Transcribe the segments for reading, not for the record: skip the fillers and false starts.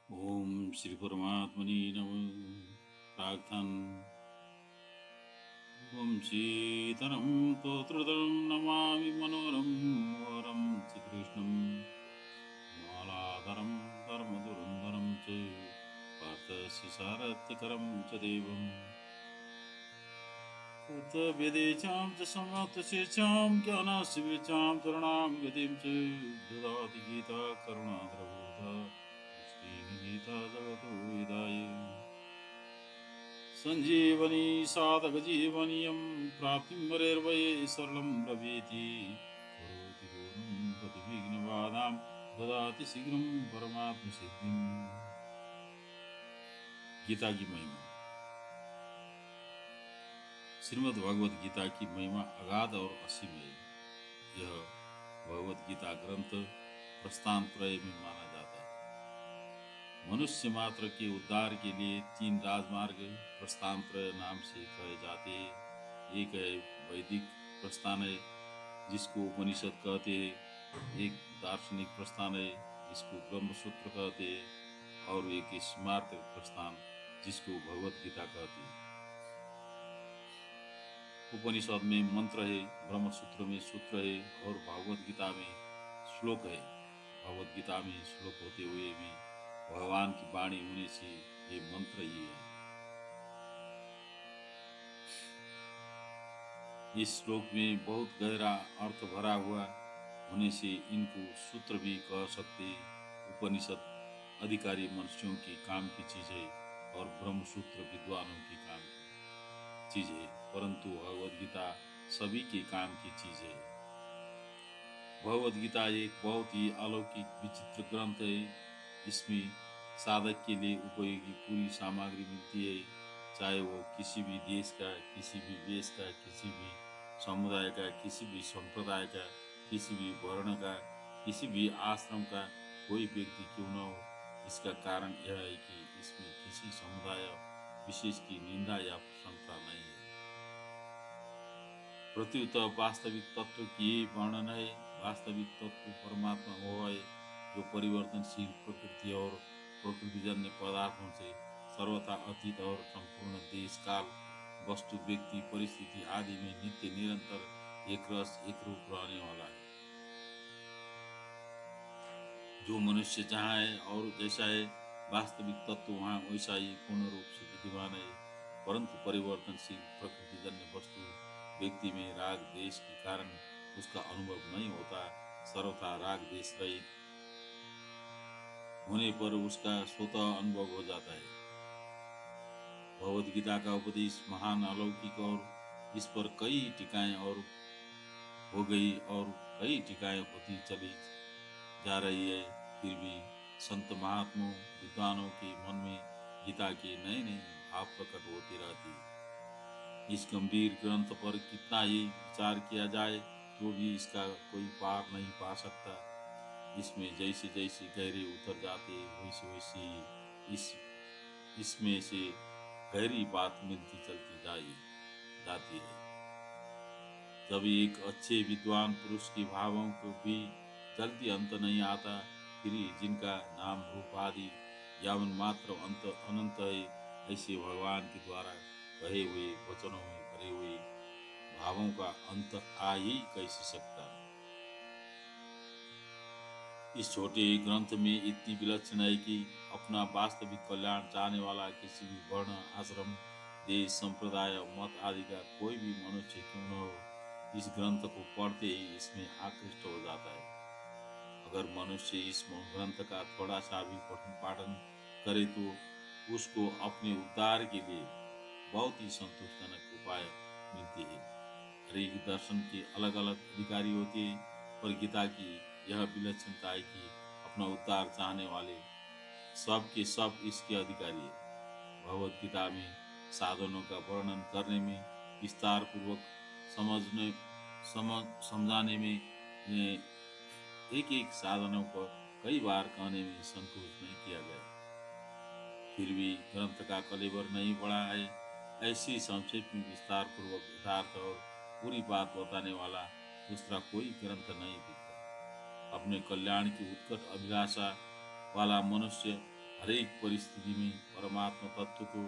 ओम श्री परमात्मने नमः। प्रार्थना। वंशीधरं स्तोत्रधरं नमामि मनोरं वरं श्रीकृष्णं मालाधरं धर्मधुरन्धरं च पार्थस्य सारथ्यकरं च देवम् कृतवेदेचां च समर्थशेषां ज्ञानशिवेचां शरणां गतिं च ददाति गीता करुणाद्रभूता गीता जगतो विदाय सञ्जीवनी साधकजीवनीयं प्राप्तिं वरेर्वये सरलं ब्रवीति करोति दूरं प्रतिविघ्नबाधां ददाति शीघ्रं परमात्मसिद्धिं। गीता की महिमा। श्रीमद् भगवद गीता की महिमा अगाध और असीम है। यह भगवद गीता ग्रंथ प्रस्थान त्रय में माना जाता है। मनुष्य मात्र के उद्धार के लिए तीन राजमार्ग प्रस्थान त्रय नाम से कहे जाते हैं। एक है वैदिक प्रस्थान है जिसको उपनिषद कहते हैं, एक दार्शनिक प्रस्थान है जिसको ब्रह्मसूत्र कहते हैं, और एक स्मार्त प्रस्थान जिसको भगवत गीता कहते हैं। उपनिषद में मंत्र है, ब्रह्मसूत्र में सूत्र है और भगवत गीता में श्लोक है। भगवत गीता में श्लोक होते हुए भी भगवान की वाणी होने से ये मंत्र ही है। इस श्लोक में बहुत गहरा अर्थ भरा हुआ होने से इनको सूत्र भी कह सकते। उपनिषद अधिकारी मनुष्यों की काम की चीज है और ब्रह्मसूत्र विद्वानों की काम की चीज है, परंतु भगवद गीता सभी के काम की चीज है। भगवद गीता एक बहुत ही अलौकिक विचित्र ग्रंथ है। इसमें साधक के लिए उपयोगी पूरी सामग्री मिलती है, चाहे वो किसी भी देश का, किसी भी वेश का, किसी भी समुदाय का, किसी भी संप्रदाय का, किसी भी वर्ण का, किसी भी आश्रम का कोई व्यक्ति क्यों न हो। इसका कारण यह है कि इसमें किसी समुदाय विशेष की निंदा या प्रशंसा नहीं है। प्रत्युत वास्तविक तत्व की वर्णन है। वास्तविक तत्व परमात्मा वो है जो परिवर्तनशील प्रकृति और प्रकृतिजन्य पदार्थों से सर्वथा अतीत और संपूर्ण देश काल वस्तु व्यक्ति परिस्थिति आदि में नित्य निरंतर एक रस एक रूप रहने वाला है। जो मनुष्य जहाँ है और जैसा है, वास्तविक तत्व वहाँ वैसा ही पूर्ण रूप से विद्यमान है, परंतु परिवर्तनशील प्रकृतिजन्य वस्तु व्यक्ति में राग देश के कारण उसका अनुभव नहीं होता। सर्वथा राग देश रहित होने पर उसका स्वतः अनुभव हो जाता है। भगवद गीता का उपदेश महान अलौकिक और इस पर कई टीकाएं और हो गई और कई टीकाएं होती चली जा रही है। फिर भी संत महात्माओं विद्वानों के मन में गीता के नए नए भाव प्रकट होते रहते हैं। इस गंभीर ग्रंथ पर कितना ही विचार किया जाए तो भी इसका कोई पार नहीं पा सकता। इसमें जैसे जैसे गहरे उतर जाते वैसे वैसे इसमें से गहरी बात मिलती चलती जाती है। जब एक अच्छे विद्वान पुरुष के भावों को भी जल्दी अंत नहीं आता, फिर जिनका नाम रूप आदि यावन मात्र अंत अनंत है, ऐसे भगवान के द्वारा कहे हुए वचनों में भरे हुए भावों का अंत आ ही कैसे सकता। इस छोटे ग्रंथ में इतनी विलक्षण है कि अपना वास्तविक कल्याण चाहने वाला किसी भी वर्ण आश्रम देश संप्रदाय मत आदि का कोई भी मनुष्य क्यों न हो, इस ग्रंथ को पढ़ते ही इसमें आकृष्ट हो जाता है। अगर मनुष्य इस ग्रंथ का थोड़ा सा भी पठन पाठन करे तो उसको अपने उद्धार के लिए बहुत ही संतोषजनक उपाय मिलते हैं। हर एक दर्शन के अलग अलग अधिकारी होते हैं, पर गीता की यह विलक्षणता है कि अपना उद्धार चाहने वाले सब के सब इसके अधिकारी है। भगवद गीता में साधनों का वर्णन करने में विस्तार पूर्वक समझने समझाने में एक एक साधनों को कई बार कहने में संकोच नहीं किया गया। फिर भी ग्रंथ का कलेवर नहीं बढ़ा है। ऐसी संक्षेप में विस्तार पूर्वक यथार्थ और पूरी बात बताने वाला दूसरा कोई ग्रंथ नहीं दिखता। अपने कल्याण की उत्कट अभिलाषा वाला मनुष्य हर एक परिस्थिति में परमात्मा तत्व को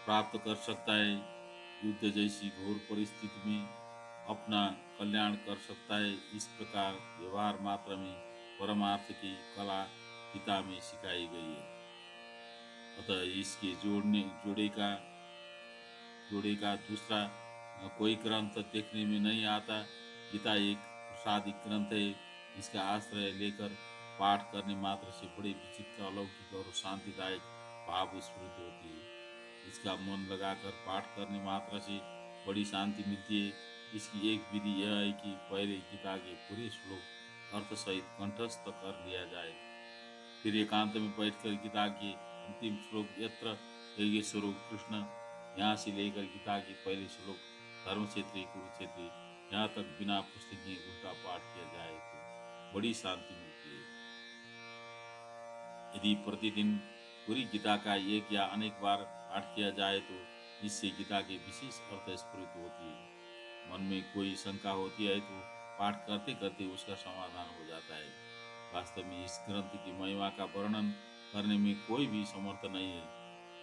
प्राप्त कर सकता है। युद्ध जैसी घोर परिस्थिति में अपना कल्याण कर सकता है। इस प्रकार व्यवहार मात्र में परमार्थ की कला गीता में सिखाई गई है। अतः इसके जोड़े का दूसरा कोई ग्रंथ देखने में नहीं आता। गीता एक प्रसादिक ग्रंथ है। इसका आश्रय लेकर पाठ करने मात्र से बड़े विचित्र, अलौकिक और शांतिदायक भाव स्फुरित होती है। इसका मन लगाकर पाठ करने मात्र से बड़ी शांति मिलती है। इसकी एक विधि यह है कि पहले गीता के पूरे श्लोक अर्थ सहित कंठस्थ कर लिया जाए। फिर एकांत में बैठकर गीता के अंतिम श्लोक यत्र योगेश्वरो कृष्ण, यहाँ से लेकर गीता के पहले श्लोक धर्म क्षेत्री कुरुक्षेत्री, यहाँ तक बिना पुस्तकीय उल्टा पाठ किया जाए तो बड़ी शांति मिलती है। यदि प्रतिदिन पूरी गीता का एक या अनेक बार पाठ किया जाए तो इससे गीता के विशेष अर्थ स्फुरित होती है। मन में कोई शंका होती है तो पाठ करते करते उसका समाधान हो जाता है। वास्तव में इस ग्रंथ की महिमा का वर्णन करने में कोई भी समर्थ नहीं है।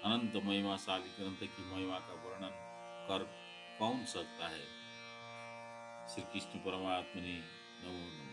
अनंत महिमाशाली ग्रंथ की महिमा का वर्णन कर कौन सकता है। श्री कृष्ण परमात्मा ने नमो नमः।